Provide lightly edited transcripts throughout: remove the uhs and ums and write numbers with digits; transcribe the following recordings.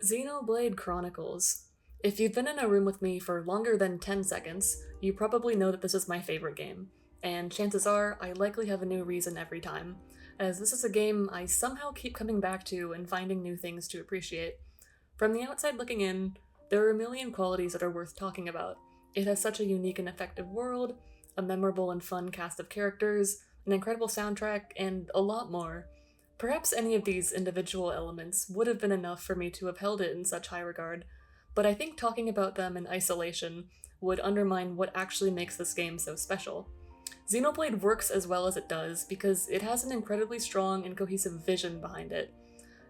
Xenoblade Chronicles. If you've been in a room with me for longer than 10 seconds, you probably know that this is my favorite game, and chances are I likely have a new reason every time, as this is a game I somehow keep coming back to and finding new things to appreciate. From the outside looking in, there are a million qualities that are worth talking about. It has such a unique and effective world, a memorable and fun cast of characters, an incredible soundtrack, and a lot more. Perhaps any of these individual elements would have been enough for me to have held it in such high regard, but I think talking about them in isolation would undermine what actually makes this game so special. Xenoblade works as well as it does because it has an incredibly strong and cohesive vision behind it.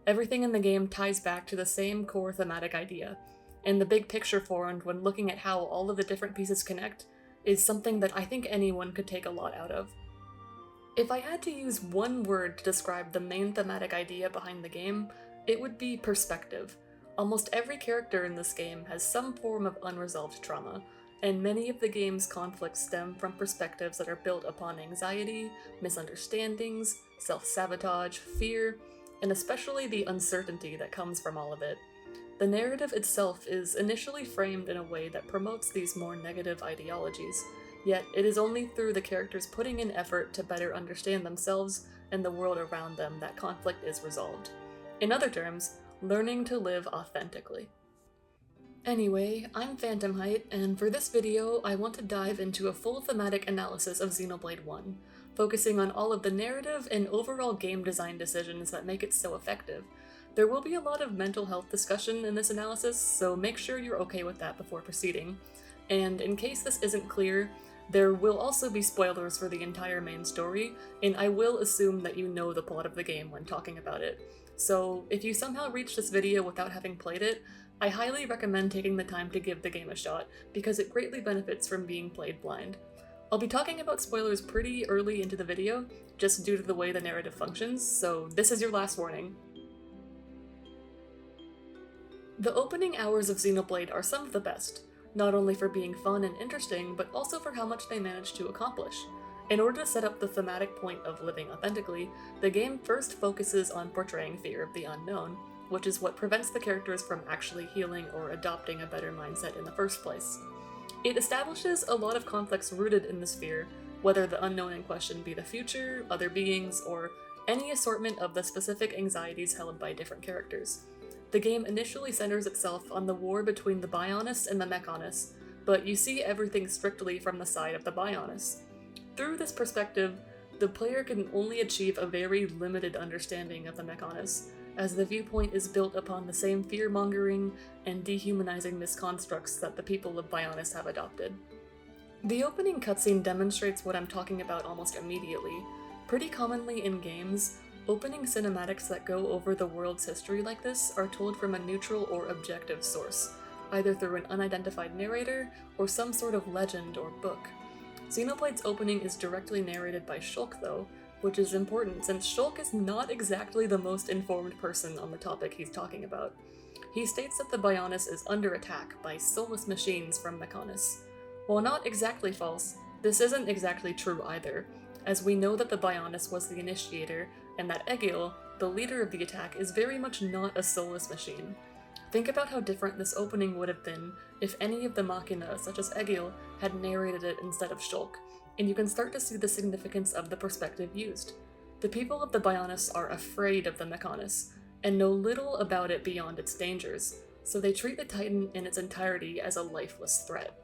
Everything in the game ties back to the same core thematic idea, and the big picture formed when looking at how all of the different pieces connect is something that I think anyone could take a lot out of. If I had to use one word to describe the main thematic idea behind the game, it would be perspective. Almost every character in this game has some form of unresolved trauma, and many of the game's conflicts stem from perspectives that are built upon anxiety, misunderstandings, self-sabotage, fear, and especially the uncertainty that comes from all of it. The narrative itself is initially framed in a way that promotes these more negative ideologies, yet it is only through the characters putting in effort to better understand themselves and the world around them that conflict is resolved. In other terms, learning to live authentically. Anyway, I'm Phantom Height, and for this video, I want to dive into a full thematic analysis of Xenoblade 1, focusing on all of the narrative and overall game design decisions that make it so effective. There will be a lot of mental health discussion in this analysis, so make sure you're okay with that before proceeding. And in case this isn't clear, there will also be spoilers for the entire main story, and I will assume that you know the plot of the game when talking about it. So if you somehow reach this video without having played it, I highly recommend taking the time to give the game a shot, because it greatly benefits from being played blind. I'll be talking about spoilers pretty early into the video, just due to the way the narrative functions, so this is your last warning. The opening hours of Xenoblade are some of the best, not only for being fun and interesting, but also for how much they manage to accomplish. In order to set up the thematic point of living authentically, the game first focuses on portraying fear of the unknown, which is what prevents the characters from actually healing or adopting a better mindset in the first place. It establishes a lot of conflicts rooted in this fear, whether the unknown in question be the future, other beings, or any assortment of the specific anxieties held by different characters. The game initially centers itself on the war between the Bionis and the Mechonis, but you see everything strictly from the side of the Bionis. Through this perspective, the player can only achieve a very limited understanding of the Mechonis, as the viewpoint is built upon the same fear-mongering and dehumanizing misconstructs that the people of Bionis have adopted. The opening cutscene demonstrates what I'm talking about almost immediately. Pretty commonly in games, opening cinematics that go over the world's history like this are told from a neutral or objective source, either through an unidentified narrator or some sort of legend or book. Xenoblade's opening is directly narrated by Shulk though, which is important since Shulk is not exactly the most informed person on the topic he's talking about. He states that the Bionis is under attack by soulless machines from Mechonis. While not exactly false, this isn't exactly true either, as we know that the Bionis was the initiator, and that Egil, the leader of the attack, is very much not a soulless machine. Think about how different this opening would have been if any of the Machina, such as Egil, had narrated it instead of Shulk, and you can start to see the significance of the perspective used. The people of the Bionis are afraid of the Mechonis, and know little about it beyond its dangers, so they treat the Titan in its entirety as a lifeless threat.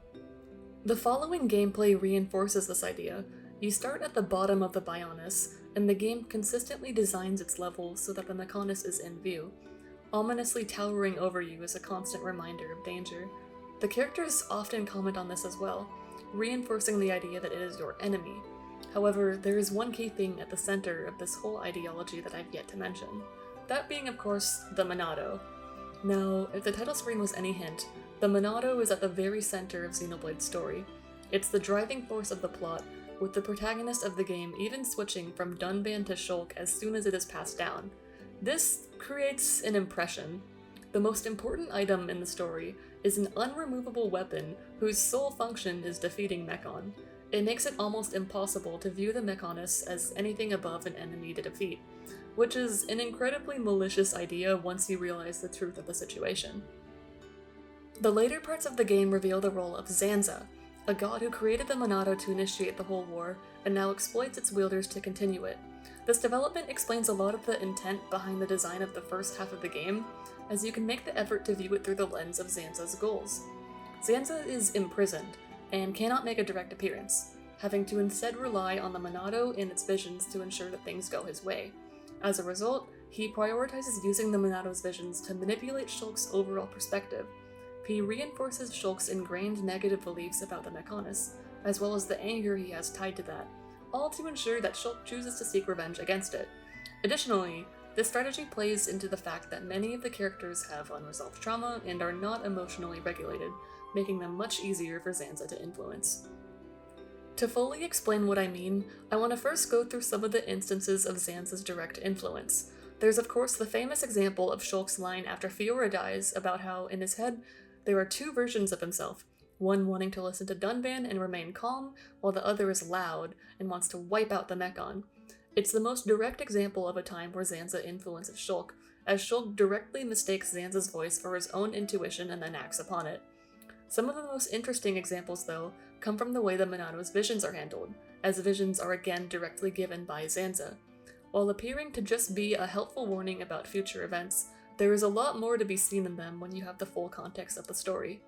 The following gameplay reinforces this idea. You start at the bottom of the Bionis, and the game consistently designs its levels so that the Mechonis is in view. Ominously towering over you is a constant reminder of danger. The characters often comment on this as well, reinforcing the idea that it is your enemy. However, there is one key thing at the center of this whole ideology that I've yet to mention. That being, of course, the Monado. Now, if the title screen was any hint, the Monado is at the very center of Xenoblade's story. It's the driving force of the plot, with the protagonist of the game even switching from Dunban to Shulk as soon as it is passed down. This creates an impression. The most important item in the story is an unremovable weapon whose sole function is defeating Mechon. It makes it almost impossible to view the Mechonis as anything above an enemy to defeat. which is an incredibly malicious idea once you realize the truth of the situation. The later parts of the game reveal the role of Zanza, a god who created the Monado to initiate the whole war, and now exploits its wielders to continue it. This development explains a lot of the intent behind the design of the first half of the game, as you can make the effort to view it through the lens of Zanza's goals. Zanza is imprisoned, and cannot make a direct appearance, having to instead rely on the Monado and its visions to ensure that things go his way. As a result, he prioritizes using the Monado's visions to manipulate Shulk's overall perspective. He reinforces Shulk's ingrained negative beliefs about the Mechonis, as well as the anger he has tied to that, all to ensure that Shulk chooses to seek revenge against it. Additionally, this strategy plays into the fact that many of the characters have unresolved trauma and are not emotionally regulated, making them much easier for Zanza to influence. To fully explain what I mean, I want to first go through some of the instances of Zanza's direct influence. There's of course the famous example of Shulk's line after Fiora dies about how, in his head, there are two versions of himself, one wanting to listen to Dunban and remain calm, while the other is loud and wants to wipe out the Mechon. It's the most direct example of a time where Zanza influences Shulk, as Shulk directly mistakes Zanza's voice for his own intuition and then acts upon it. Some of the most interesting examples, though, come from the way the Monado's visions are handled, as visions are again directly given by Zanza. While appearing to just be a helpful warning about future events, there is a lot more to be seen in them when you have the full context of the story.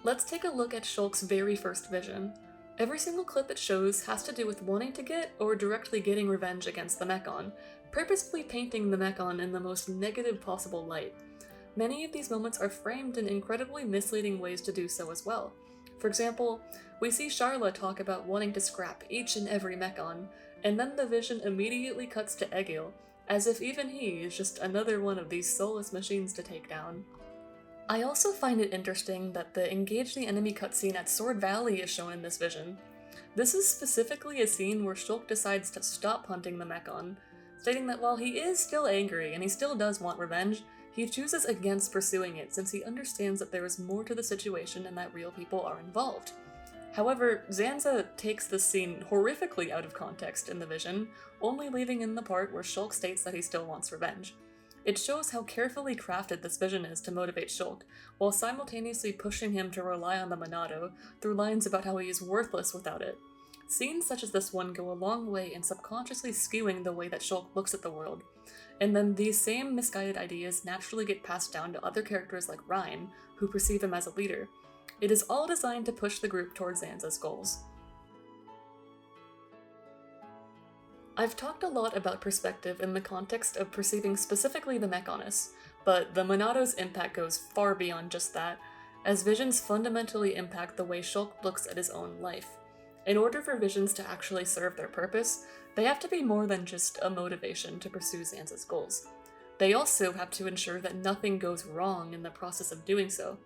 Let's take a look at Shulk's very first vision. Every single clip it shows has to do with wanting to get or directly getting revenge against the Mechon, purposefully painting the Mechon in the most negative possible light. Many of these moments are framed in incredibly misleading ways to do so as well. For example, we see Sharla talk about wanting to scrap each and every Mechon, and then the vision immediately cuts to Egil, as if even he is just another one of these soulless machines to take down. I also find it interesting that the Engage the Enemy cutscene at Sword Valley is shown in this vision. This is specifically a scene where Shulk decides to stop hunting the Mechon, stating that while he is still angry and he still does want revenge, he chooses against pursuing it since he understands that there is more to the situation and that real people are involved. However, Zanza takes this scene horrifically out of context in the vision, only leaving in the part where Shulk states that he still wants revenge. It shows how carefully crafted this vision is to motivate Shulk, while simultaneously pushing him to rely on the Monado through lines about how he is worthless without it. Scenes such as this one go a long way in subconsciously skewing the way that Shulk looks at the world, and then these same misguided ideas naturally get passed down to other characters like Rhyme, who perceive him as a leader. It is all designed to push the group towards Zanza's goals. I've talked a lot about perspective in the context of perceiving specifically the Mechonis, but the Monado's impact goes far beyond just that, as visions fundamentally impact the way Shulk looks at his own life. In order for visions to actually serve their purpose, they have to be more than just a motivation to pursue Zanza's goals. They also have to ensure that nothing goes wrong in the process of doing so.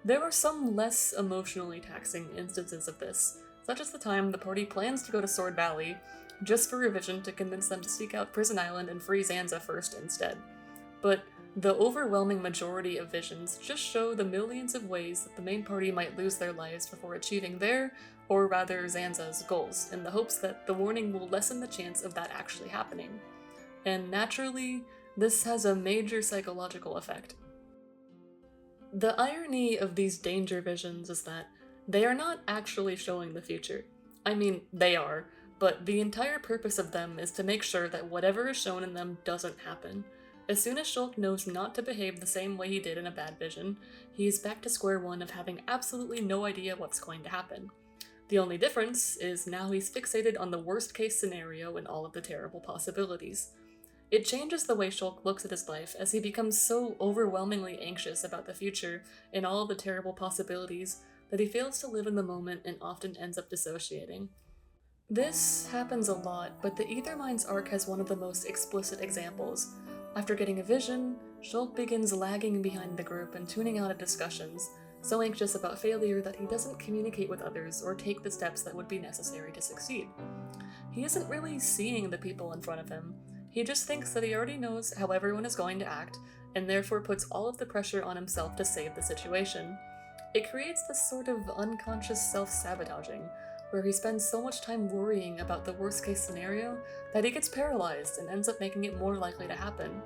There are some less emotionally taxing instances of this, such as the time the party plans to go to Sword Valley, just for a vision to convince them to seek out Prison Island and free Zanza first instead. But the overwhelming majority of visions just show the millions of ways that the main party might lose their lives before achieving their, or rather Zanza's, goals, in the hopes that the warning will lessen the chance of that actually happening. And naturally, this has a major psychological effect. The irony of these danger visions is that they are not actually showing the future. I mean, they are, but the entire purpose of them is to make sure that whatever is shown in them doesn't happen. As soon as Shulk knows not to behave the same way he did in a bad vision, he is back to square one of having absolutely no idea what's going to happen. The only difference is now he's fixated on the worst case scenario and all of the terrible possibilities. It changes the way Shulk looks at his life as he becomes so overwhelmingly anxious about the future and all of the terrible possibilities that he fails to live in the moment and often ends up dissociating. This happens a lot, but the Aethermind's arc has one of the most explicit examples. After getting a vision, Shulk begins lagging behind the group and tuning out at discussions, so anxious about failure that he doesn't communicate with others or take the steps that would be necessary to succeed. He isn't really seeing the people in front of him. He just thinks that he already knows how everyone is going to act, and therefore puts all of the pressure on himself to save the situation. It creates this sort of unconscious self-sabotaging, where he spends so much time worrying about the worst case scenario that he gets paralyzed and ends up making it more likely to happen.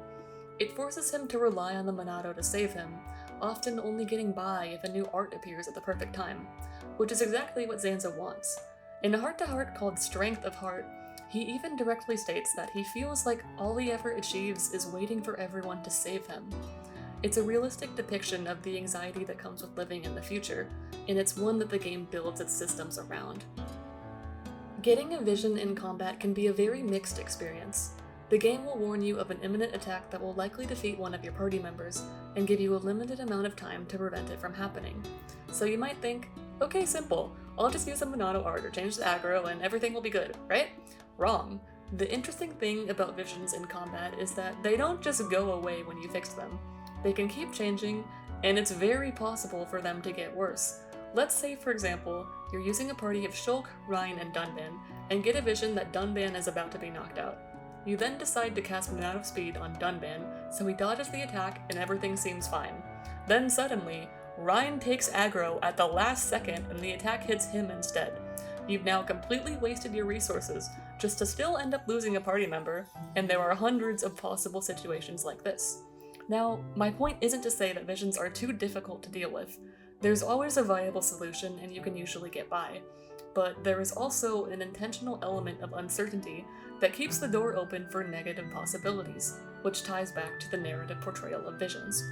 It forces him to rely on the Monado to save him, often only getting by if a new art appears at the perfect time, which is exactly what Zanza wants. In a heart-to-heart called Strength of Heart, he even directly states that he feels like all he ever achieves is waiting for everyone to save him. It's a realistic depiction of the anxiety that comes with living in the future, and it's one that the game builds its systems around. Getting a vision in combat can be a very mixed experience. The game will warn you of an imminent attack that will likely defeat one of your party members, and give you a limited amount of time to prevent it from happening. So you might think, okay, simple, I'll just use a Monado art or change the aggro and everything will be good, right? Wrong. The interesting thing about visions in combat is that they don't just go away when you fix them. They can keep changing, and it's very possible for them to get worse. Let's say, for example, you're using a party of Shulk, Rein, and Dunban, and get a vision that Dunban is about to be knocked out. You then decide to cast Monado Speed on Dunban, so he dodges the attack and everything seems fine. Then suddenly, Rein takes aggro at the last second and the attack hits him instead. You've now completely wasted your resources, just to still end up losing a party member, and there are hundreds of possible situations like this. Now, my point isn't to say that visions are too difficult to deal with. There's always a viable solution and you can usually get by. But there is also an intentional element of uncertainty that keeps the door open for negative possibilities, which ties back to the narrative portrayal of visions.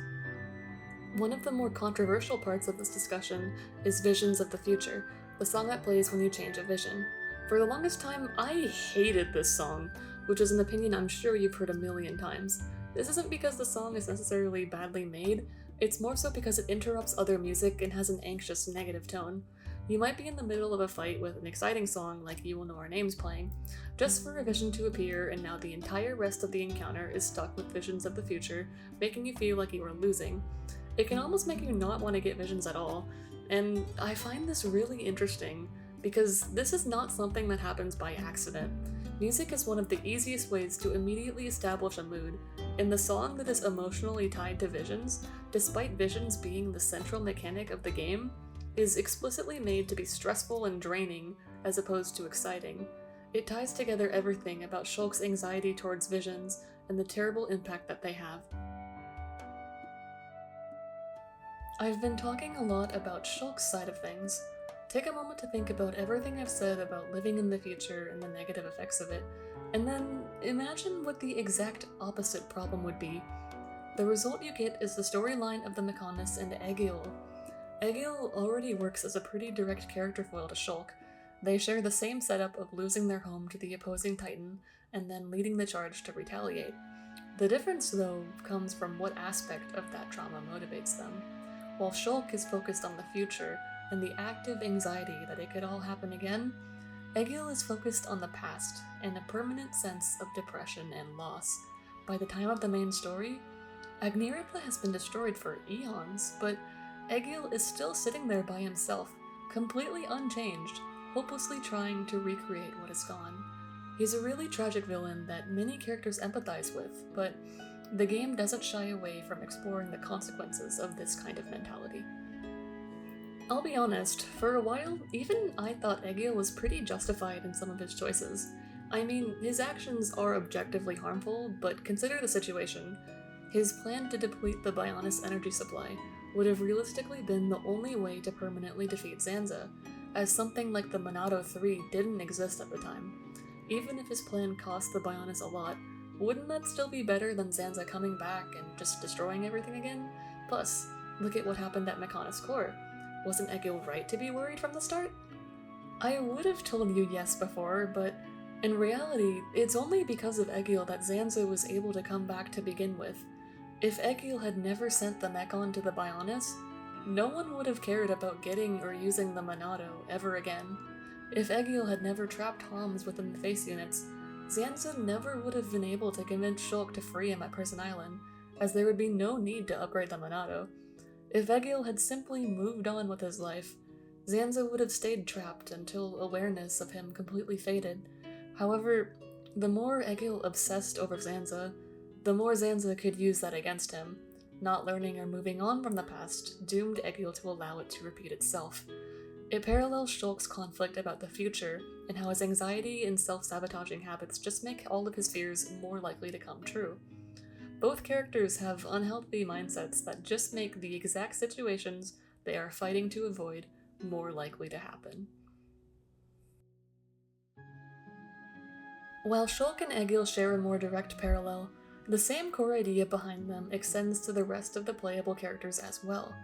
One of the more controversial parts of this discussion is Visions of the Future, the song that plays when you change a vision. For the longest time, I hated this song, which is an opinion I'm sure you've heard a million times. This isn't because the song is necessarily badly made, it's more so because it interrupts other music and has an anxious, negative tone. You might be in the middle of a fight with an exciting song like You Will Know Our Names playing, just for a vision to appear, and now the entire rest of the encounter is stuck with visions of the future, making you feel like you are losing. It can almost make you not want to get visions at all, and I find this really interesting, because this is not something that happens by accident. Music is one of the easiest ways to immediately establish a mood, and the song that is emotionally tied to visions, despite visions being the central mechanic of the game, is explicitly made to be stressful and draining, as opposed to exciting. It ties together everything about Shulk's anxiety towards visions and the terrible impact that they have. I've been talking a lot about Shulk's side of things. Take a moment to think about everything I've said about living in the future and the negative effects of it, and then imagine what the exact opposite problem would be. The result you get is the storyline of the Mechonis and Egil. Egil already works as a pretty direct character foil to Shulk. They share the same setup of losing their home to the opposing Titan, and then leading the charge to retaliate. The difference, though, comes from what aspect of that trauma motivates them. While Shulk is focused on the future, and the active anxiety that it could all happen again, Egil is focused on the past, and a permanent sense of depression and loss. By the time of the main story, Agniritha has been destroyed for eons, but Egil is still sitting there by himself, completely unchanged, hopelessly trying to recreate what is gone. He's a really tragic villain that many characters empathize with, but the game doesn't shy away from exploring the consequences of this kind of mentality. I'll be honest, for a while, even I thought Egil was pretty justified in some of his choices. I mean, his actions are objectively harmful, but consider the situation. His plan to deplete the Bionis energy supply would have realistically been the only way to permanently defeat Zanza, as something like the Monado 3 didn't exist at the time. Even if his plan cost the Bionis a lot, wouldn't that still be better than Zanza coming back and just destroying everything again? Plus, look at what happened at Mechonis Core. Wasn't Egil right to be worried from the start? I would have told you yes before, but in reality, it's only because of Egil that Zanza was able to come back to begin with. If Egil had never sent the Mechon to the Bionis, no one would have cared about getting or using the Monado ever again. If Egil had never trapped Homs within the face units, Zanza never would have been able to convince Shulk to free him at Prison Island, as there would be no need to upgrade the Monado. If Egil had simply moved on with his life, Zanza would have stayed trapped until awareness of him completely faded. However, the more Egil obsessed over Zanza, the more Zanza could use that against him. Not learning or moving on from the past doomed Egil to allow it to repeat itself. It parallels Shulk's conflict about the future and how his anxiety and self-sabotaging habits just make all of his fears more likely to come true. Both characters have unhealthy mindsets that just make the exact situations they are fighting to avoid more likely to happen. While Shulk and Egil share a more direct parallel, the same core idea behind them extends to the rest of the playable characters as well.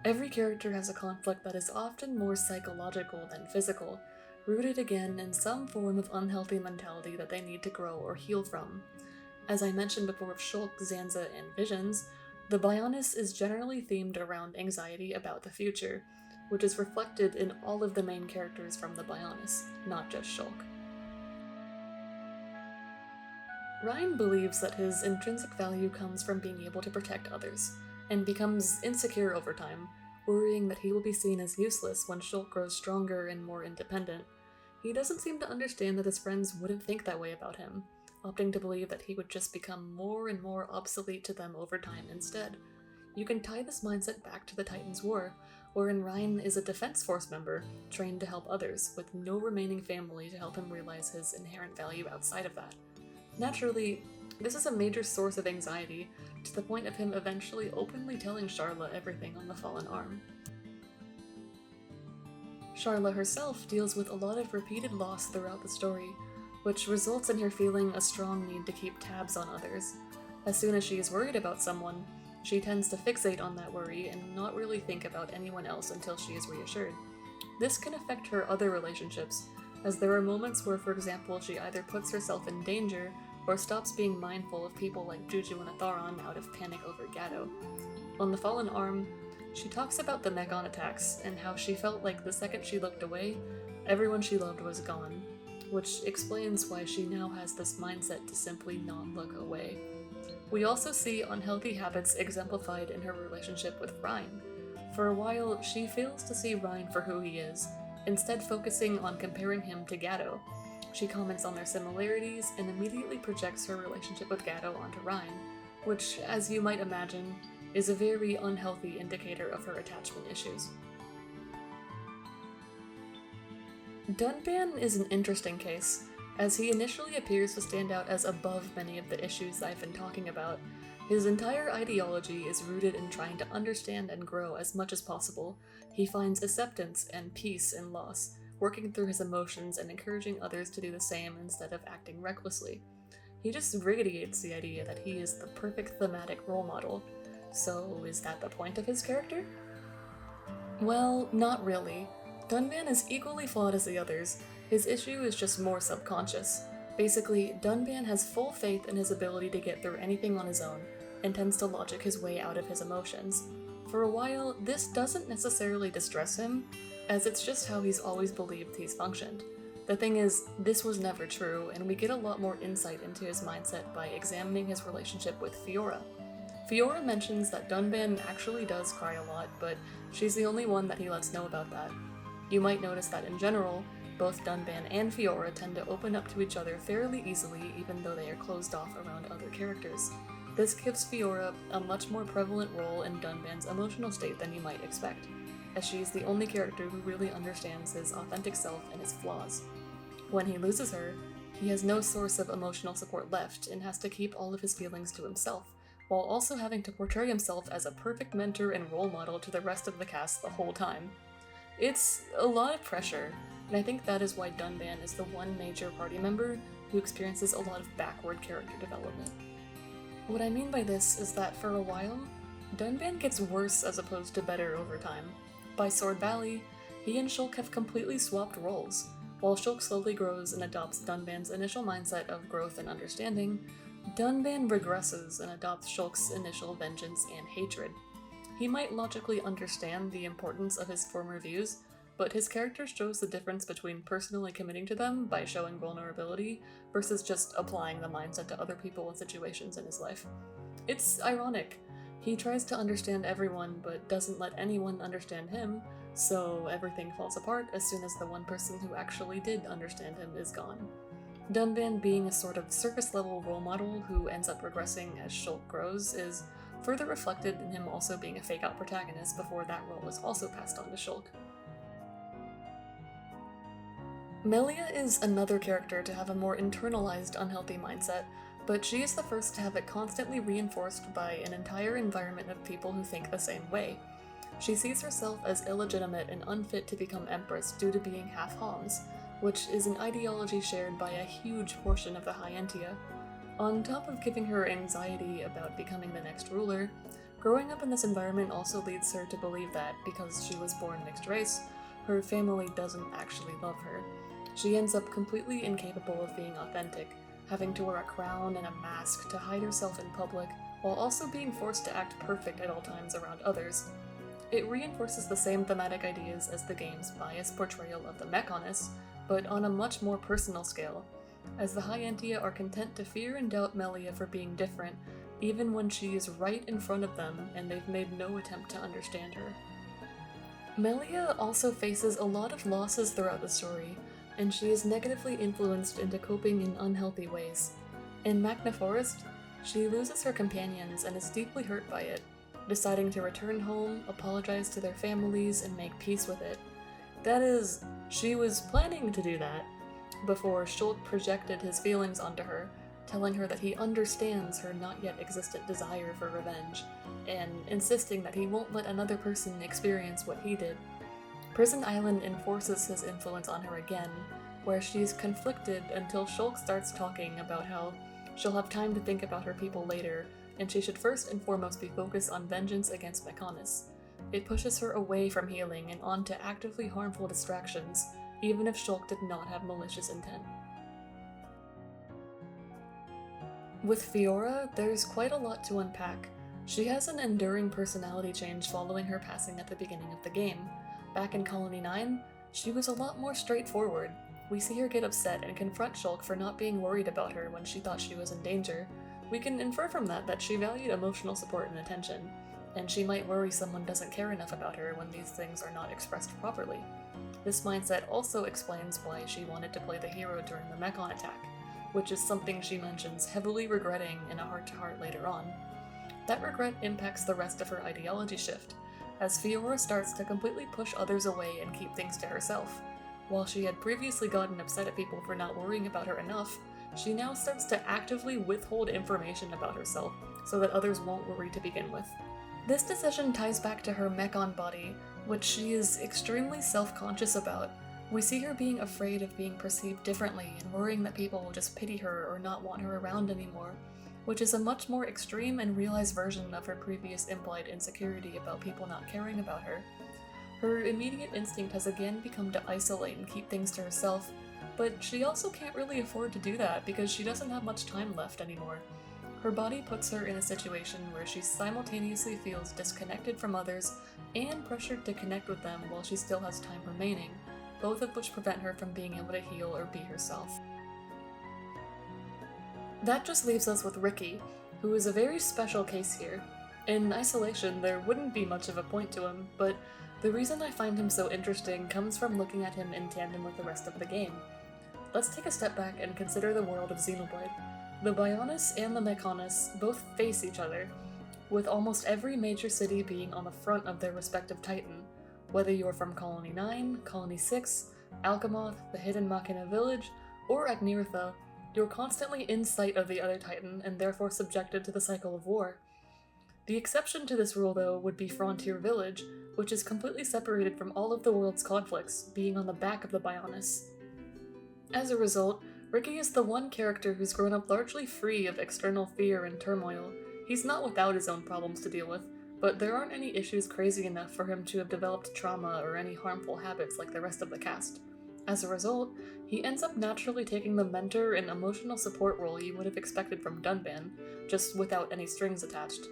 Every character has a conflict that is often more psychological than physical, rooted again in some form of unhealthy mentality that they need to grow or heal from. As I mentioned before with Shulk, Zanza, and Visions, the Bionis is generally themed around anxiety about the future, which is reflected in all of the main characters from the Bionis, not just Shulk. Ryan believes that his intrinsic value comes from being able to protect others, and becomes insecure over time, worrying that he will be seen as useless when Shulk grows stronger and more independent. He doesn't seem to understand that his friends wouldn't think that way about him, opting to believe that he would just become more and more obsolete to them over time instead. You can tie this mindset back to the Titans' War, wherein Ryan is a Defense Force member trained to help others, with no remaining family to help him realize his inherent value outside of that. Naturally, this is a major source of anxiety, to the point of him eventually openly telling Sharla everything on the fallen arm. Sharla herself deals with a lot of repeated loss throughout the story, which results in her feeling a strong need to keep tabs on others. As soon as she is worried about someone, she tends to fixate on that worry and not really think about anyone else until she is reassured. This can affect her other relationships, as there are moments where, for example, she either puts herself in danger or stops being mindful of people like Juju and Atharon out of panic over Gatto. On the Fallen Arm, she talks about the Mechon attacks and how she felt like the second she looked away, everyone she loved was gone, which explains why she now has this mindset to simply not look away. We also see unhealthy habits exemplified in her relationship with Ryan. For a while, she fails to see Ryan for who he is, instead focusing on comparing him to Gatto. She comments on their similarities and immediately projects her relationship with Gatto onto Ryan, which, as you might imagine, is a very unhealthy indicator of her attachment issues. Dunban is an interesting case, as he initially appears to stand out as above many of the issues I've been talking about. His entire ideology is rooted in trying to understand and grow as much as possible. He finds acceptance and peace in loss, working through his emotions and encouraging others to do the same instead of acting recklessly. He just radiates the idea that he is the perfect thematic role model. So is that the point of his character? Well, not really. Dunban is equally flawed as the others. His issue is just more subconscious. Basically, Dunban has full faith in his ability to get through anything on his own, and tends to logic his way out of his emotions. For a while, this doesn't necessarily distress him, as it's just how he's always believed he's functioned. The thing is, this was never true, and we get a lot more insight into his mindset by examining his relationship with Fiora. Fiora mentions that Dunban actually does cry a lot, but she's the only one that he lets know about that. You might notice that in general, both Dunban and Fiora tend to open up to each other fairly easily, even though they are closed off around other characters. This gives Fiora a much more prevalent role in Dunban's emotional state than you might expect, as she is the only character who really understands his authentic self and his flaws. When he loses her, he has no source of emotional support left and has to keep all of his feelings to himself, while also having to portray himself as a perfect mentor and role model to the rest of the cast the whole time. It's a lot of pressure, and I think that is why Dunban is the one major party member who experiences a lot of backward character development. What I mean by this is that for a while, Dunban gets worse as opposed to better over time. By Sword Valley, he and Shulk have completely swapped roles. While Shulk slowly grows and adopts Dunban's initial mindset of growth and understanding, Dunban regresses and adopts Shulk's initial vengeance and hatred. He might logically understand the importance of his former views, but his character shows the difference between personally committing to them by showing vulnerability versus just applying the mindset to other people and situations in his life. It's ironic. He tries to understand everyone, but doesn't let anyone understand him, so everything falls apart as soon as the one person who actually did understand him is gone. Dunban being a sort of surface-level role model who ends up regressing as Shulk grows is further reflected in him also being a fake-out protagonist before that role was also passed on to Shulk. Melia is another character to have a more internalized unhealthy mindset, but she is the first to have it constantly reinforced by an entire environment of people who think the same way. She sees herself as illegitimate and unfit to become Empress due to being half Homs, which is an ideology shared by a huge portion of the Hyentia. On top of giving her anxiety about becoming the next ruler, growing up in this environment also leads her to believe that, because she was born mixed race, her family doesn't actually love her. She ends up completely incapable of being authentic, having to wear a crown and a mask to hide herself in public, while also being forced to act perfect at all times around others. It reinforces the same thematic ideas as the game's biased portrayal of the Mechonis, but on a much more personal scale, as the Hyentia are content to fear and doubt Melia for being different, even when she is right in front of them and they've made no attempt to understand her. Melia also faces a lot of losses throughout the story, and she is negatively influenced into coping in unhealthy ways. In Magna Forest, she loses her companions and is deeply hurt by it, deciding to return home, apologize to their families, and make peace with it. That is, she was planning to do that, before Shulk projected his feelings onto her, telling her that he understands her not yet existent desire for revenge, and insisting that he won't let another person experience what he did. Prison Island enforces his influence on her again, where she's conflicted until Shulk starts talking about how she'll have time to think about her people later, and she should first and foremost be focused on vengeance against Mechonis. It pushes her away from healing and onto actively harmful distractions, even if Shulk did not have malicious intent. With Fiora, there's quite a lot to unpack. She has an enduring personality change following her passing at the beginning of the game. Back in Colony 9, she was a lot more straightforward. We see her get upset and confront Shulk for not being worried about her when she thought she was in danger. We can infer from that she valued emotional support and attention, and she might worry someone doesn't care enough about her when these things are not expressed properly. This mindset also explains why she wanted to play the hero during the Mechon attack, which is something she mentions heavily regretting in a heart-to-heart later on. That regret impacts the rest of her ideology shift, as Fiora starts to completely push others away and keep things to herself. While she had previously gotten upset at people for not worrying about her enough, she now starts to actively withhold information about herself so that others won't worry to begin with. This decision ties back to her Mechon body, which she is extremely self-conscious about. We see her being afraid of being perceived differently and worrying that people will just pity her or not want her around anymore, which is a much more extreme and realized version of her previous implied insecurity about people not caring about her. Her immediate instinct has again become to isolate and keep things to herself, but she also can't really afford to do that because she doesn't have much time left anymore. Her body puts her in a situation where she simultaneously feels disconnected from others and pressured to connect with them while she still has time remaining, both of which prevent her from being able to heal or be herself. That just leaves us with Ricky, who is a very special case here. In isolation, there wouldn't be much of a point to him, but the reason I find him so interesting comes from looking at him in tandem with the rest of the game. Let's take a step back and consider the world of Xenoblade. The Bionis and the Mechonis both face each other, with almost every major city being on the front of their respective Titan. Whether you're from Colony 9, Colony 6, Alchemoth, the Hidden Machina Village, or Agniratha, you're constantly in sight of the other Titan and therefore subjected to the cycle of war. The exception to this rule, though, would be Frontier Village, which is completely separated from all of the world's conflicts, being on the back of the Bionis. As a result, Ricky is the one character who's grown up largely free of external fear and turmoil. He's not without his own problems to deal with, but there aren't any issues crazy enough for him to have developed trauma or any harmful habits like the rest of the cast. As a result, he ends up naturally taking the mentor and emotional support role you would have expected from Dunban, just without any strings attached.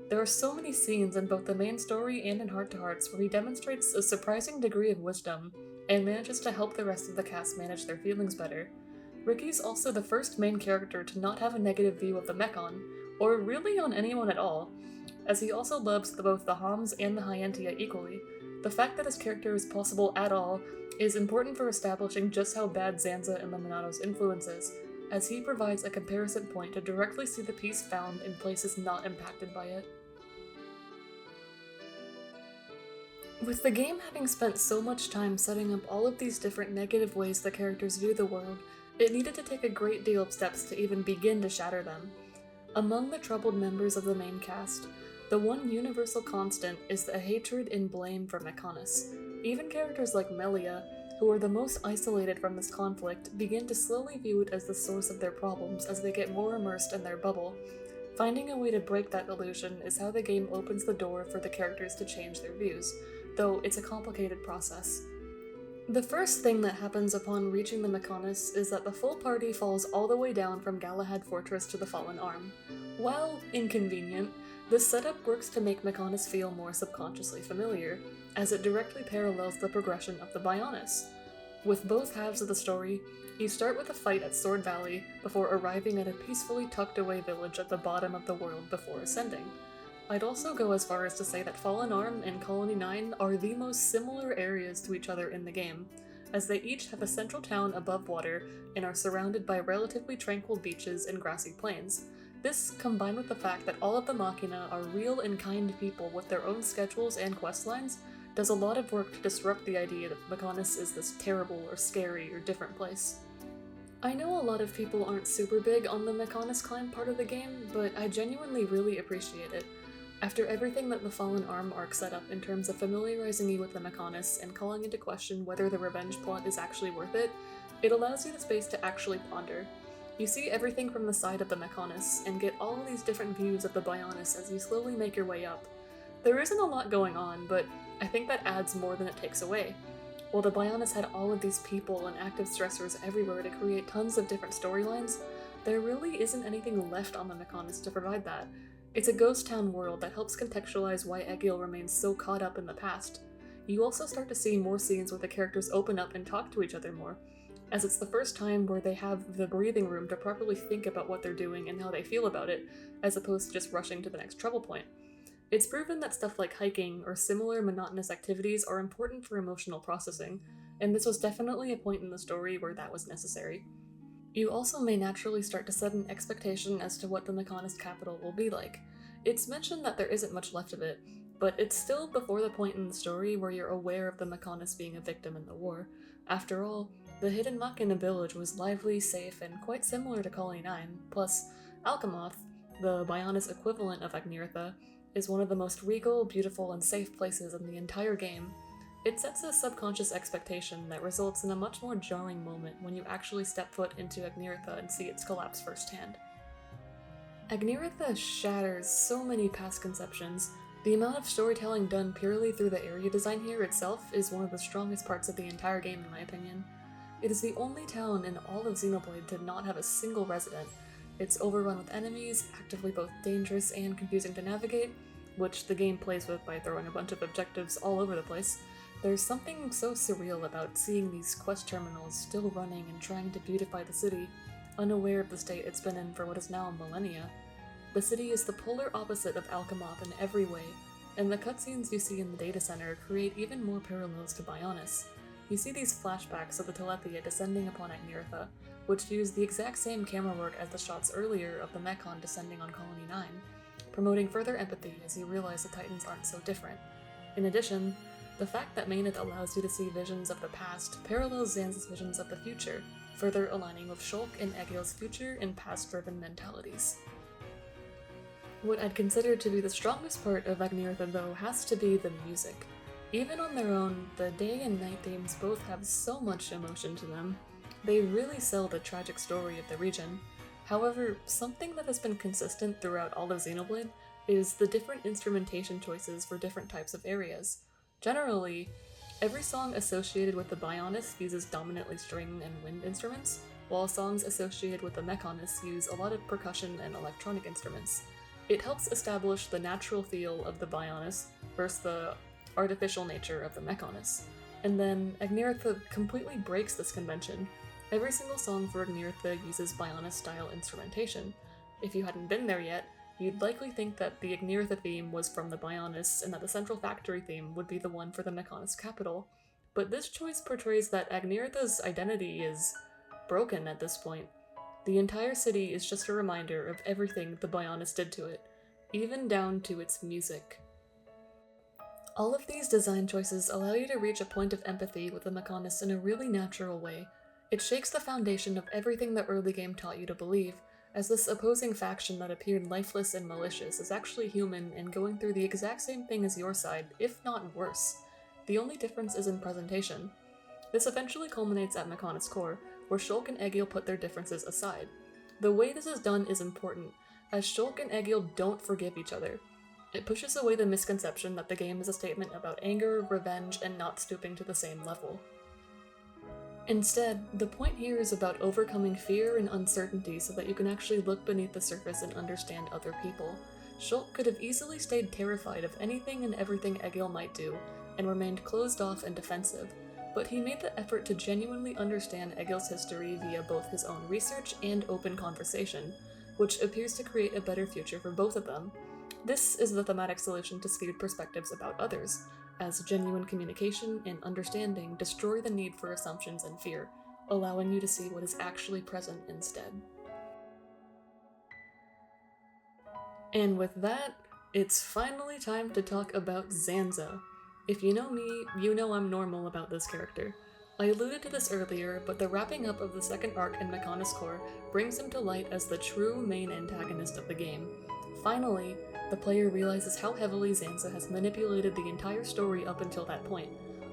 There are so many scenes in both the main story and in Heart to Hearts where he demonstrates a surprising degree of wisdom and manages to help the rest of the cast manage their feelings better. Ricky's also the first main character to not have a negative view of the Mechon, or really on anyone at all, as he also loves both the Homs and the Hyentia equally. The fact that his character is possible at all is important for establishing just how bad Zanza and the Monato's influence is, as he provides a comparison point to directly see the peace found in places not impacted by it. With the game having spent so much time setting up all of these different negative ways the characters view the world, it needed to take a great deal of steps to even begin to shatter them. Among the troubled members of the main cast, the one universal constant is the hatred and blame for Mechonis. Even characters like Melia, who are the most isolated from this conflict, begin to slowly view it as the source of their problems as they get more immersed in their bubble. Finding a way to break that illusion is how the game opens the door for the characters to change their views, though it's a complicated process. The first thing that happens upon reaching the Mechonis is that the full party falls all the way down from Galahad Fortress to the Fallen Arm. While inconvenient, this setup works to make Mechonis feel more subconsciously familiar, as it directly parallels the progression of the Bionis. With both halves of the story, you start with a fight at Sword Valley before arriving at a peacefully tucked away village at the bottom of the world before ascending. I'd also go as far as to say that Fallen Arm and Colony 9 are the most similar areas to each other in the game, as they each have a central town above water and are surrounded by relatively tranquil beaches and grassy plains. This, combined with the fact that all of the Machina are real and kind people with their own schedules and questlines, does a lot of work to disrupt the idea that Mechonis is this terrible or scary or different place. I know a lot of people aren't super big on the Mechonis climb part of the game, but I genuinely really appreciate it. After everything that the Fallen Arm arc set up in terms of familiarizing you with the Mechonis and calling into question whether the revenge plot is actually worth it, it allows you the space to actually ponder. You see everything from the side of the Mechonis, and get all of these different views of the Bionis as you slowly make your way up. There isn't a lot going on, but I think that adds more than it takes away. While the Bionis had all of these people and active stressors everywhere to create tons of different storylines, there really isn't anything left on the Mechonis to provide that. It's a ghost town world that helps contextualize why Egil remains so caught up in the past. You also start to see more scenes where the characters open up and talk to each other more, as it's the first time where they have the breathing room to properly think about what they're doing and how they feel about it, as opposed to just rushing to the next trouble point. It's proven that stuff like hiking or similar monotonous activities are important for emotional processing, and this was definitely a point in the story where that was necessary. You also may naturally start to set an expectation as to what the Mechonis capital will be like. It's mentioned that there isn't much left of it, but it's still before the point in the story where you're aware of the Mechonis being a victim in the war. After all, the hidden Machina village was lively, safe, and quite similar to Colony 9, plus Alchemoth, the Bionis equivalent of Agnirtha, is one of the most regal, beautiful, and safe places in the entire game. It sets a subconscious expectation that results in a much more jarring moment when you actually step foot into Agnirtha and see its collapse firsthand. Agnirtha shatters so many past conceptions. The amount of storytelling done purely through the area design here itself is one of the strongest parts of the entire game in my opinion. It is the only town in all of Xenoblade to not have a single resident. It's overrun with enemies, actively both dangerous and confusing to navigate, which the game plays with by throwing a bunch of objectives all over the place. There's something so surreal about seeing these quest terminals still running and trying to beautify the city, unaware of the state it's been in for what is now millennia. The city is the polar opposite of Alchemoth in every way, and the cutscenes you see in the data center create even more parallels to Bionis. You see these flashbacks of the Telethia descending upon Agnirtha, which use the exact same camera work as the shots earlier of the Mechon descending on Colony 9, promoting further empathy as you realize the Titans aren't so different. In addition, the fact that Mechonis allows you to see visions of the past parallels Zanza's visions of the future, further aligning with Shulk and Egil's future and past-driven mentalities. What I'd consider to be the strongest part of Agnirtha, though, has to be the music. Even on their own, the day and night themes both have so much emotion to them. They really sell the tragic story of the region. However, something that has been consistent throughout all of Xenoblade is the different instrumentation choices for different types of areas. Generally, every song associated with the Bionis uses dominantly string and wind instruments, while songs associated with the Mechonis use a lot of percussion and electronic instruments. It helps establish the natural feel of the Bionis versus the artificial nature of the Mechonis. And then Agnirtha completely breaks this convention. Every single song for Agnirtha uses Bionis-style instrumentation. If you hadn't been there yet, you'd likely think that the Agnirtha theme was from the Bionis and that the central factory theme would be the one for the Mechonis capital. But this choice portrays that Agnirtha's identity is broken at this point. The entire city is just a reminder of everything the Bionis did to it, even down to its music. All of these design choices allow you to reach a point of empathy with the Mechonis in a really natural way. It shakes the foundation of everything the early game taught you to believe, as this opposing faction that appeared lifeless and malicious is actually human and going through the exact same thing as your side, if not worse. The only difference is in presentation. This eventually culminates at Mechonis' core, where Shulk and Egil put their differences aside. The way this is done is important, as Shulk and Egil don't forgive each other. It pushes away the misconception that the game is a statement about anger, revenge, and not stooping to the same level. Instead, the point here is about overcoming fear and uncertainty so that you can actually look beneath the surface and understand other people. Shulk could have easily stayed terrified of anything and everything Egil might do, and remained closed off and defensive, but he made the effort to genuinely understand Egil's history via both his own research and open conversation, which appears to create a better future for both of them. This is the thematic solution to skewed perspectives about others, as genuine communication and understanding destroy the need for assumptions and fear, allowing you to see what is actually present instead. And with that, it's finally time to talk about Zanza. If you know me, you know I'm normal about this character. I alluded to this earlier, but the wrapping up of the second arc in Mechonis' core brings him to light as the true main antagonist of the game. Finally, the player realizes how heavily Zanza has manipulated the entire story up until that point.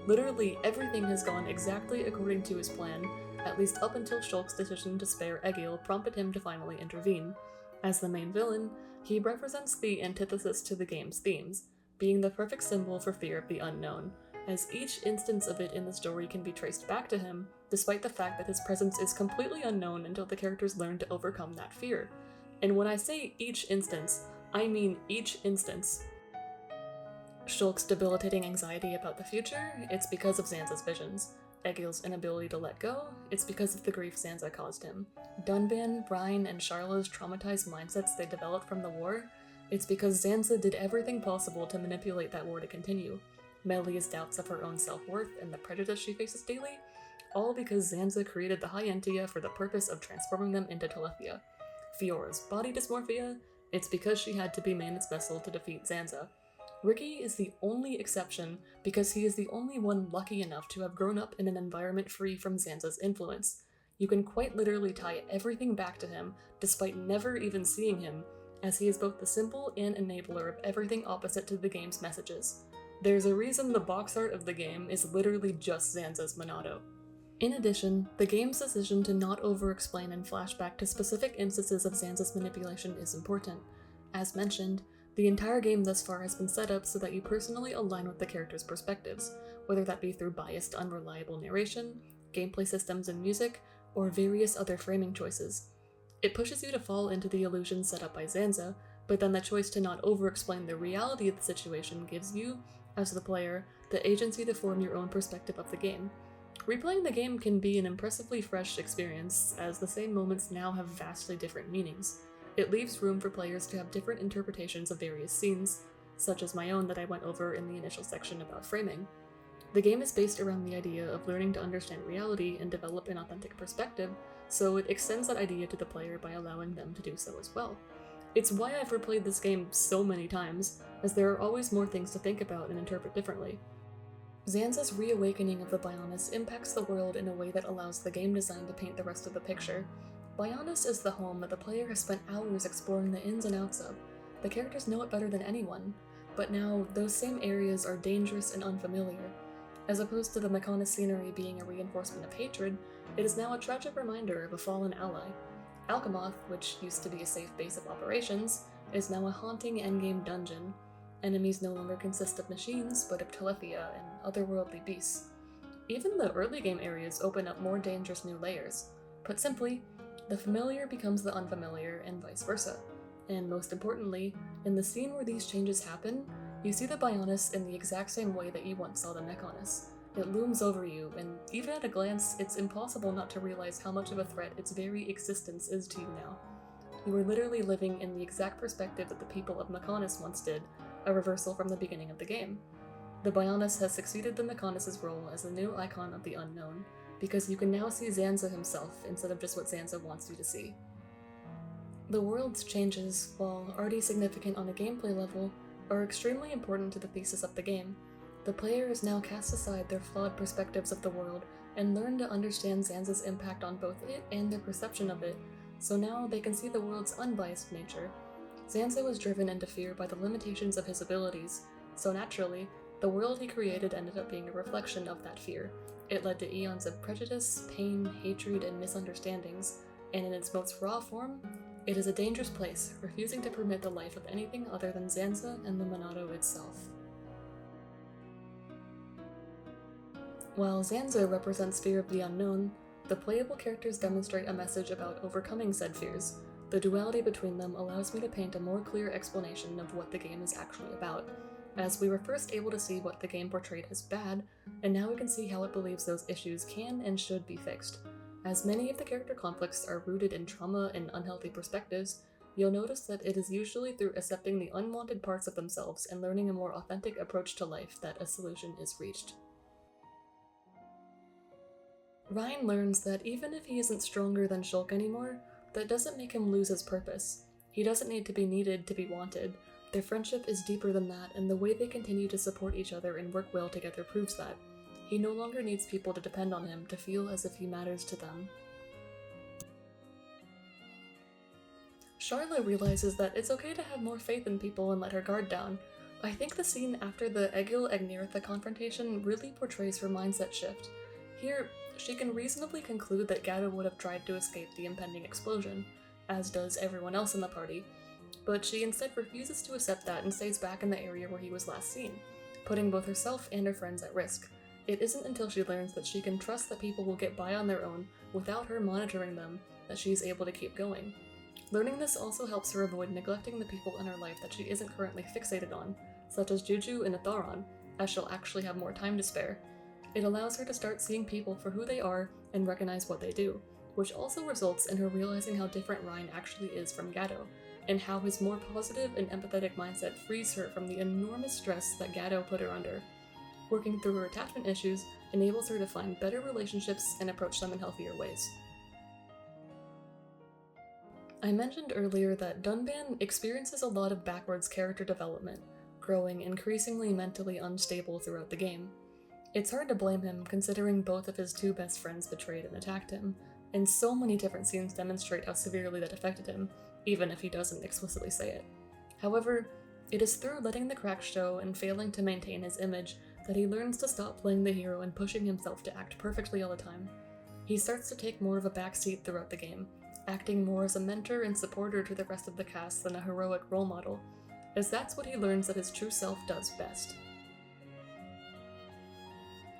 Literally everything has gone exactly according to his plan, at least up until Shulk's decision to spare Egil prompted him to finally intervene. As the main villain, he represents the antithesis to the game's themes, being the perfect symbol for fear of the unknown, as each instance of it in the story can be traced back to him, despite the fact that his presence is completely unknown until the characters learn to overcome that fear. And when I say each instance, I mean each instance. Shulk's debilitating anxiety about the future, it's because of Zanza's visions. Egil's inability to let go, it's because of the grief Zanza caused him. Dunban, Ryan, and Charla's traumatized mindsets they developed from the war, it's because Zanza did everything possible to manipulate that war to continue. Melia's doubts of her own self-worth and the prejudice she faces daily, all because Zanza created the Hyentia for the purpose of transforming them into Telethia. Fiora's body dysmorphia, it's because she had to be Manet's vessel to defeat Zanza. Ricky is the only exception because he is the only one lucky enough to have grown up in an environment free from Zanza's influence. You can quite literally tie everything back to him despite never even seeing him, as he is both the symbol and enabler of everything opposite to the game's messages. There's a reason the box art of the game is literally just Zanza's Monado. In addition, the game's decision to not over-explain and flashback to specific instances of Zanza's manipulation is important. As mentioned, the entire game thus far has been set up so that you personally align with the characters' perspectives, whether that be through biased, unreliable narration, gameplay systems and music, or various other framing choices. It pushes you to fall into the illusion set up by Zanza, but then the choice to not over-explain the reality of the situation gives you, as the player, the agency to form your own perspective of the game. Replaying the game can be an impressively fresh experience, as the same moments now have vastly different meanings. It leaves room for players to have different interpretations of various scenes, such as my own that I went over in the initial section about framing. The game is based around the idea of learning to understand reality and develop an authentic perspective, so it extends that idea to the player by allowing them to do so as well. It's why I've replayed this game so many times, as there are always more things to think about and interpret differently. Zanza's reawakening of the Bionis impacts the world in a way that allows the game design to paint the rest of the picture. Bionis is the home that the player has spent hours exploring the ins and outs of. The characters know it better than anyone, but now those same areas are dangerous and unfamiliar. As opposed to the Mechonis scenery being a reinforcement of hatred, it is now a tragic reminder of a fallen ally. Alchemoth, which used to be a safe base of operations, is now a haunting endgame dungeon. Enemies no longer consist of machines, but of Telethia and otherworldly beasts. Even the early game areas open up more dangerous new layers. Put simply, the familiar becomes the unfamiliar, and vice versa. And most importantly, in the scene where these changes happen, you see the Bionis in the exact same way that you once saw the Mechonis. It looms over you, and even at a glance, it's impossible not to realize how much of a threat its very existence is to you now. You are literally living in the exact perspective that the people of Mechonis once did, a reversal from the beginning of the game. The Bionis has succeeded the Mechonis' role as the new icon of the unknown, because you can now see Zanza himself instead of just what Zanza wants you to see. The world's changes, while already significant on a gameplay level, are extremely important to the thesis of the game. The player is now cast aside their flawed perspectives of the world and learn to understand Zanza's impact on both it and their perception of it, so now they can see the world's unbiased nature. Zanza was driven into fear by the limitations of his abilities, so naturally, the world he created ended up being a reflection of that fear. It led to eons of prejudice, pain, hatred, and misunderstandings, and in its most raw form, it is a dangerous place, refusing to permit the life of anything other than Zanza and the Monado itself. While Zanza represents fear of the unknown, the playable characters demonstrate a message about overcoming said fears. The duality between them allows me to paint a more clear explanation of what the game is actually about, as we were first able to see what the game portrayed as bad, and now we can see how it believes those issues can and should be fixed. As many of the character conflicts are rooted in trauma and unhealthy perspectives, you'll notice that it is usually through accepting the unwanted parts of themselves and learning a more authentic approach to life that a solution is reached. Ryan learns that even if he isn't stronger than Shulk anymore, that doesn't make him lose his purpose. He doesn't need to be needed to be wanted. Their friendship is deeper than that, and the way they continue to support each other and work well together proves that. He no longer needs people to depend on him to feel as if he matters to them. Charlotte realizes that it's okay to have more faith in people and let her guard down. I think the scene after the Egil-Agnirtha confrontation really portrays her mindset shift. Here, she can reasonably conclude that Gatto would have tried to escape the impending explosion, as does everyone else in the party, but she instead refuses to accept that and stays back in the area where he was last seen, putting both herself and her friends at risk. It isn't until she learns that she can trust that people will get by on their own without her monitoring them that she is able to keep going. Learning this also helps her avoid neglecting the people in her life that she isn't currently fixated on, such as Juju and Atharon, as she'll actually have more time to spare. It allows her to start seeing people for who they are and recognize what they do, which also results in her realizing how different Ryan actually is from Gatto, and how his more positive and empathetic mindset frees her from the enormous stress that Gatto put her under. Working through her attachment issues enables her to find better relationships and approach them in healthier ways. I mentioned earlier that Dunban experiences a lot of backwards character development, growing increasingly mentally unstable throughout the game. It's hard to blame him, considering both of his two best friends betrayed and attacked him, and so many different scenes demonstrate how severely that affected him, even if he doesn't explicitly say it. However, it is through letting the cracks show and failing to maintain his image that he learns to stop playing the hero and pushing himself to act perfectly all the time. He starts to take more of a backseat throughout the game, acting more as a mentor and supporter to the rest of the cast than a heroic role model, as that's what he learns that his true self does best.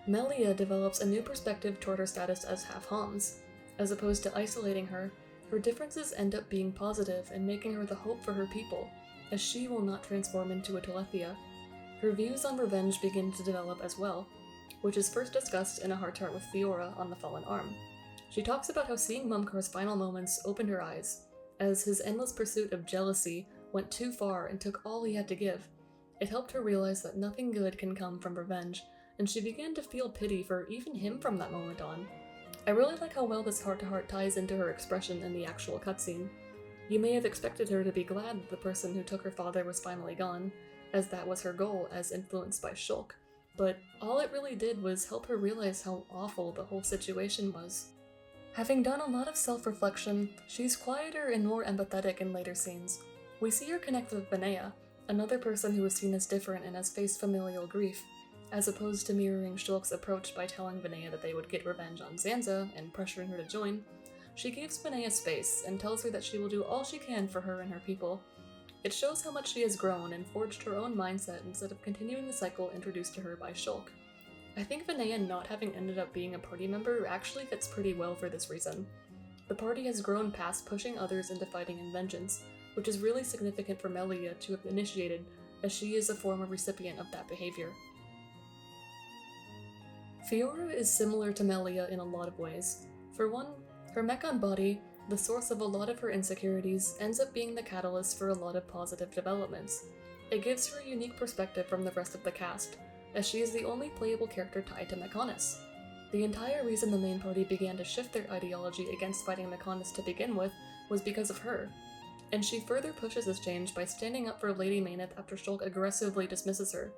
Melia develops a new perspective toward her status as half Hans. As opposed to isolating her, her differences end up being positive and making her the hope for her people, as she will not transform into a Telethia. Her views on revenge begin to develop as well, which is first discussed in a heart-to-heart with Fiora on the Fallen Arm. She talks about how seeing Mumkar's final moments opened her eyes, as his endless pursuit of jealousy went too far and took all he had to give. It helped her realize that nothing good can come from revenge, and she began to feel pity for even him from that moment on. I really like how well this heart-to-heart ties into her expression in the actual cutscene. You may have expected her to be glad that the person who took her father was finally gone, as that was her goal as influenced by Shulk, but all it really did was help her realize how awful the whole situation was. Having done a lot of self-reflection, she's quieter and more empathetic in later scenes. We see her connect with Vinaya, another person who is seen as different and has faced familial grief, as opposed to mirroring Shulk's approach by telling Vinaya that they would get revenge on Zanza and pressuring her to join. She gives Vinaya space and tells her that she will do all she can for her and her people. It shows how much she has grown and forged her own mindset instead of continuing the cycle introduced to her by Shulk. I think Vinaya not having ended up being a party member actually fits pretty well for this reason. The party has grown past pushing others into fighting and vengeance, which is really significant for Melia to have initiated, as she is a former recipient of that behavior. Fiora is similar to Melia in a lot of ways. For one, her Mechon body, the source of a lot of her insecurities, ends up being the catalyst for a lot of positive developments. It gives her a unique perspective from the rest of the cast, as she is the only playable character tied to Mechonis. The entire reason the main party began to shift their ideology against fighting Mechonis to begin with was because of her, and she further pushes this change by standing up for Lady Mayneth after Shulk aggressively dismisses her.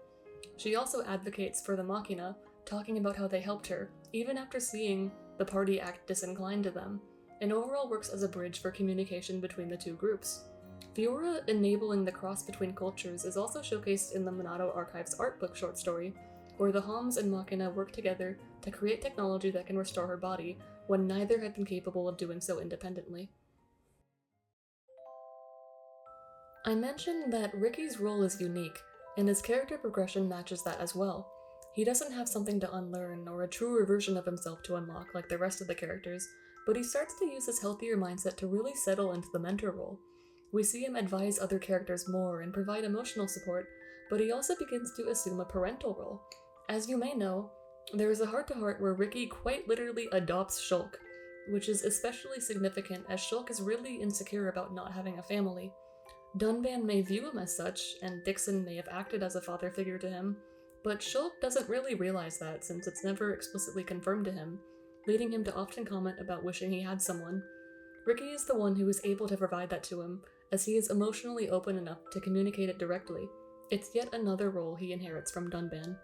She also advocates for the Machina, talking about how they helped her, even after seeing the party act disinclined to them, and overall works as a bridge for communication between the two groups. Fiora enabling the cross between cultures is also showcased in the Monado Archive's art book short story, where the Homs and Machina work together to create technology that can restore her body when neither had been capable of doing so independently. I mentioned that Ricky's role is unique, and his character progression matches that as well. He doesn't have something to unlearn or a truer version of himself to unlock like the rest of the characters, but he starts to use his healthier mindset to really settle into the mentor role. We see him advise other characters more and provide emotional support, but he also begins to assume a parental role. As you may know, there is a heart-to-heart where Ricky quite literally adopts Shulk, which is especially significant as Shulk is really insecure about not having a family. Dunban may view him as such, and Dixon may have acted as a father figure to him, but Shulk doesn't really realize that since it's never explicitly confirmed to him, leading him to often comment about wishing he had someone. Ricky is the one who is able to provide that to him, as he is emotionally open enough to communicate it directly. It's yet another role he inherits from Dunban.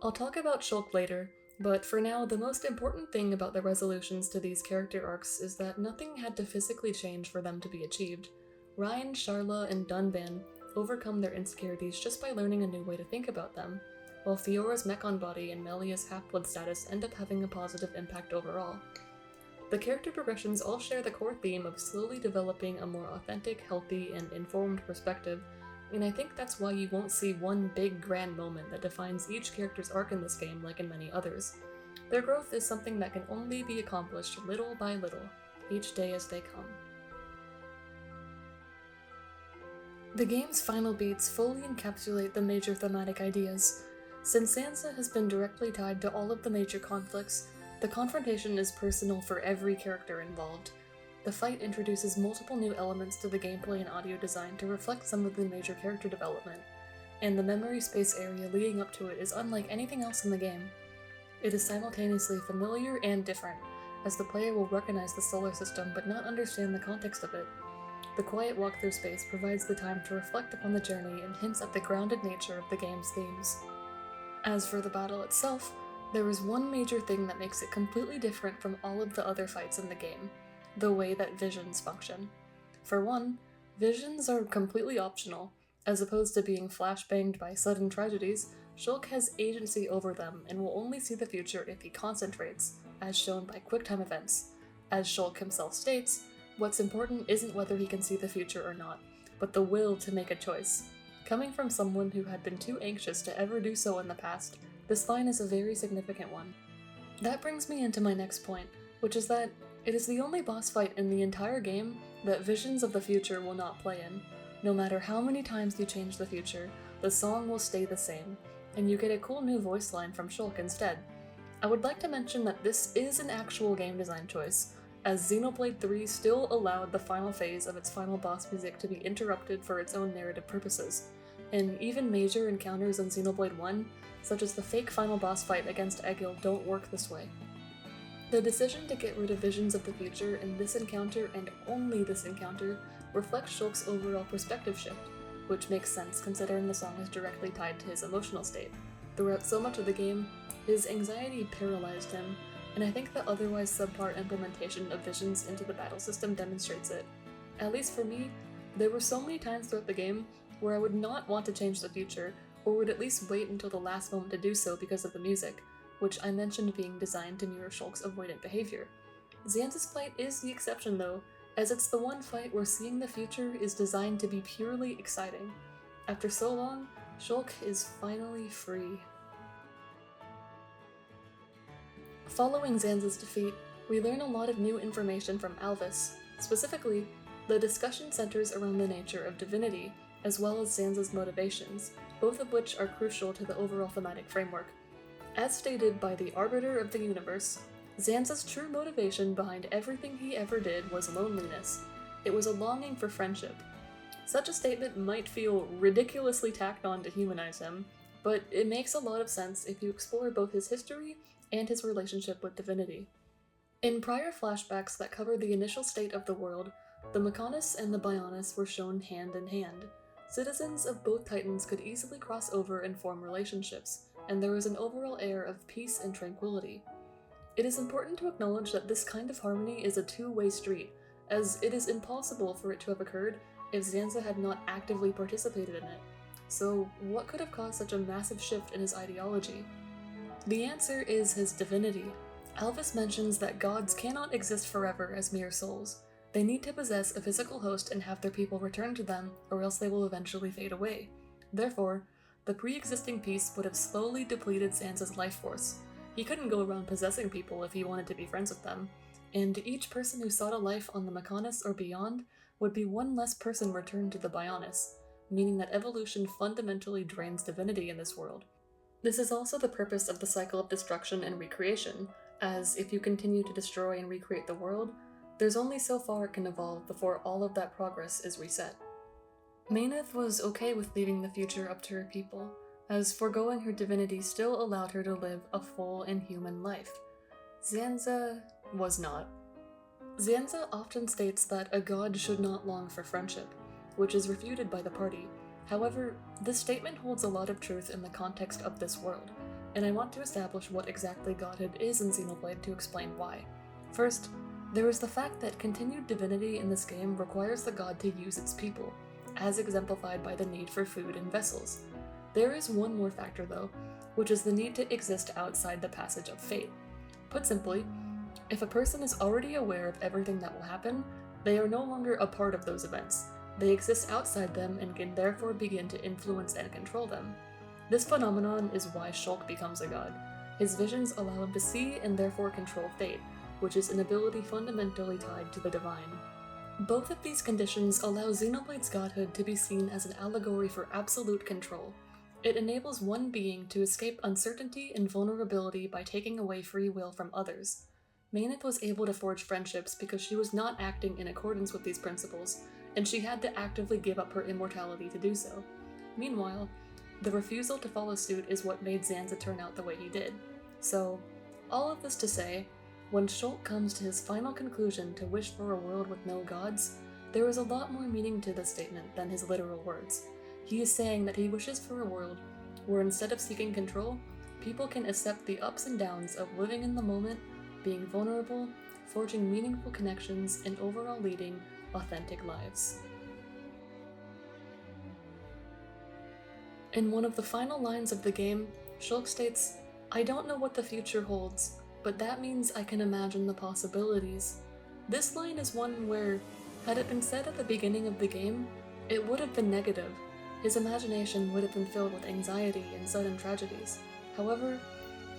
I'll talk about Shulk later, but for now, the most important thing about the resolutions to these character arcs is that nothing had to physically change for them to be achieved. Ryan, Sharla, and Dunban overcome their insecurities just by learning a new way to think about them, while Fiora's Mechon body and Melia's half-blood status end up having a positive impact overall. The character progressions all share the core theme of slowly developing a more authentic, healthy, and informed perspective, and I think that's why you won't see one big grand moment that defines each character's arc in this game like in many others. Their growth is something that can only be accomplished little by little, each day as they come. The game's final beats fully encapsulate the major thematic ideas. Since Zanza has been directly tied to all of the major conflicts, the confrontation is personal for every character involved. The fight introduces multiple new elements to the gameplay and audio design to reflect some of the major character development, and the memory space area leading up to it is unlike anything else in the game. It is simultaneously familiar and different, as the player will recognize the solar system but not understand the context of it. The quiet walkthrough space provides the time to reflect upon the journey and hints at the grounded nature of the game's themes. As for the battle itself, there is one major thing that makes it completely different from all of the other fights in the game: the way that visions function. For one, visions are completely optional. As opposed to being flashbanged by sudden tragedies, Shulk has agency over them and will only see the future if he concentrates, as shown by QuickTime events. As Shulk himself states, what's important isn't whether he can see the future or not, but the will to make a choice. Coming from someone who had been too anxious to ever do so in the past, this line is a very significant one. That brings me into my next point, which is that it is the only boss fight in the entire game that visions of the future will not play in. No matter how many times you change the future, the song will stay the same, and you get a cool new voice line from Shulk instead. I would like to mention that this is an actual game design choice, as Xenoblade 3 still allowed the final phase of its final boss music to be interrupted for its own narrative purposes, and even major encounters in Xenoblade 1, such as the fake final boss fight against Egil, don't work this way. The decision to get rid of visions of the future in this encounter, and only this encounter, reflects Shulk's overall perspective shift, which makes sense considering the song is directly tied to his emotional state. Throughout so much of the game, his anxiety paralyzed him, and I think the otherwise subpar implementation of visions into the battle system demonstrates it. At least for me, there were so many times throughout the game where I would not want to change the future, or would at least wait until the last moment to do so because of the music, which I mentioned being designed to mirror Shulk's avoidant behavior. Zanza's fight is the exception though, as it's the one fight where seeing the future is designed to be purely exciting. After so long, Shulk is finally free. Following Zanza's defeat, we learn a lot of new information from Alvis. Specifically, the discussion centers around the nature of divinity, as well as Zanza's motivations, both of which are crucial to the overall thematic framework. As stated by the Arbiter of the Universe, Zanza's true motivation behind everything he ever did was loneliness. It was a longing for friendship. Such a statement might feel ridiculously tacked on to humanize him, but it makes a lot of sense if you explore both his history and his relationship with divinity. In prior flashbacks that cover the initial state of the world, the Mechonis and the Bionis were shown hand in hand. Citizens of both titans could easily cross over and form relationships, and there was an overall air of peace and tranquility. It is important to acknowledge that this kind of harmony is a two-way street, as it is impossible for it to have occurred if Zanza had not actively participated in it. So, what could have caused such a massive shift in his ideology? The answer is his divinity. Alvis mentions that gods cannot exist forever as mere souls. They need to possess a physical host and have their people return to them, or else they will eventually fade away. Therefore, the pre-existing peace would have slowly depleted Zanza's life force. He couldn't go around possessing people if he wanted to be friends with them, and each person who sought a life on the Mechonis or beyond would be one less person returned to the Bionis, meaning that evolution fundamentally drains divinity in this world. This is also the purpose of the cycle of destruction and recreation, as if you continue to destroy and recreate the world, there's only so far it can evolve before all of that progress is reset. Mechonis was okay with leaving the future up to her people, as foregoing her divinity still allowed her to live a full and human life. Zanza was not. Zanza often states that a god should not long for friendship, which is refuted by the party. However, this statement holds a lot of truth in the context of this world, and I want to establish what exactly godhood is in Xenoblade to explain why. First, there is the fact that continued divinity in this game requires the god to use its people, as exemplified by the need for food and vessels. There is one more factor though, which is the need to exist outside the passage of fate. Put simply, if a person is already aware of everything that will happen, they are no longer a part of those events. They exist outside them and can therefore begin to influence and control them. This phenomenon is why Shulk becomes a god. His visions allow him to see and therefore control fate, which is an ability fundamentally tied to the divine. Both of these conditions allow Xenoblade's godhood to be seen as an allegory for absolute control. It enables one being to escape uncertainty and vulnerability by taking away free will from others. Mechonis was able to forge friendships because she was not acting in accordance with these principles, and she had to actively give up her immortality to do so. Meanwhile, the refusal to follow suit is what made Zanza turn out the way he did. So, all of this to say, when Shulk comes to his final conclusion to wish for a world with no gods, there is a lot more meaning to this statement than his literal words. He is saying that he wishes for a world where instead of seeking control, people can accept the ups and downs of living in the moment, being vulnerable, forging meaningful connections, and overall leading authentic lives. In one of the final lines of the game, Shulk states, "I don't know what the future holds, but that means I can imagine the possibilities." This line is one where, had it been said at the beginning of the game, it would have been negative. His imagination would have been filled with anxiety and sudden tragedies. However,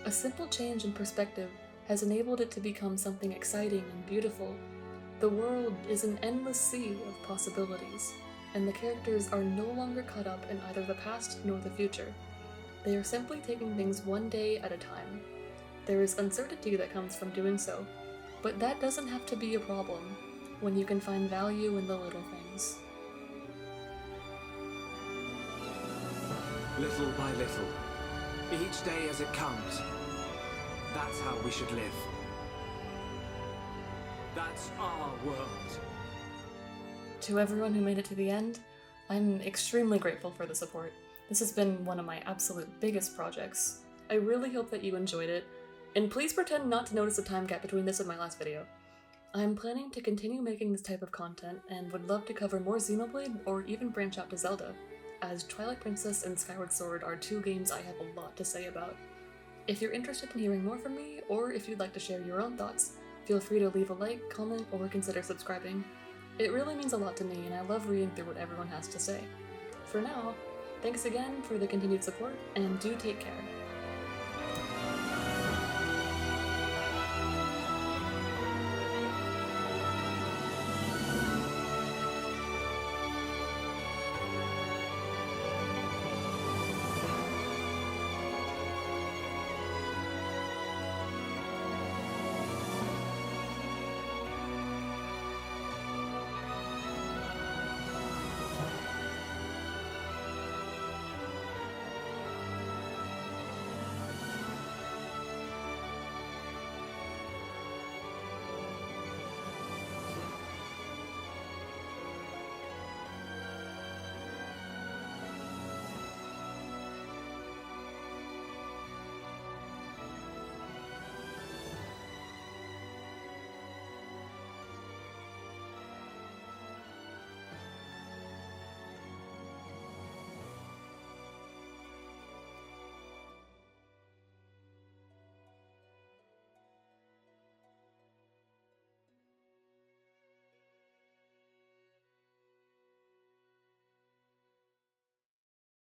a simple change in perspective has enabled it to become something exciting and beautiful. The world is an endless sea of possibilities, and the characters are no longer caught up in either the past nor the future. They are simply taking things one day at a time. There is uncertainty that comes from doing so, but that doesn't have to be a problem when you can find value in the little things. Little by little, each day as it comes, that's how we should live. That's our world. To everyone who made it to the end, I'm extremely grateful for the support. This has been one of my absolute biggest projects. I really hope that you enjoyed it, and please pretend not to notice the time gap between this and my last video. I'm planning to continue making this type of content and would love to cover more Xenoblade or even branch out to Zelda, as Twilight Princess and Skyward Sword are two games I have a lot to say about. If you're interested in hearing more from me, or if you'd like to share your own thoughts, feel free to leave a like, comment, or consider subscribing. It really means a lot to me, and I love reading through what everyone has to say. For now, thanks again for the continued support, and do take care.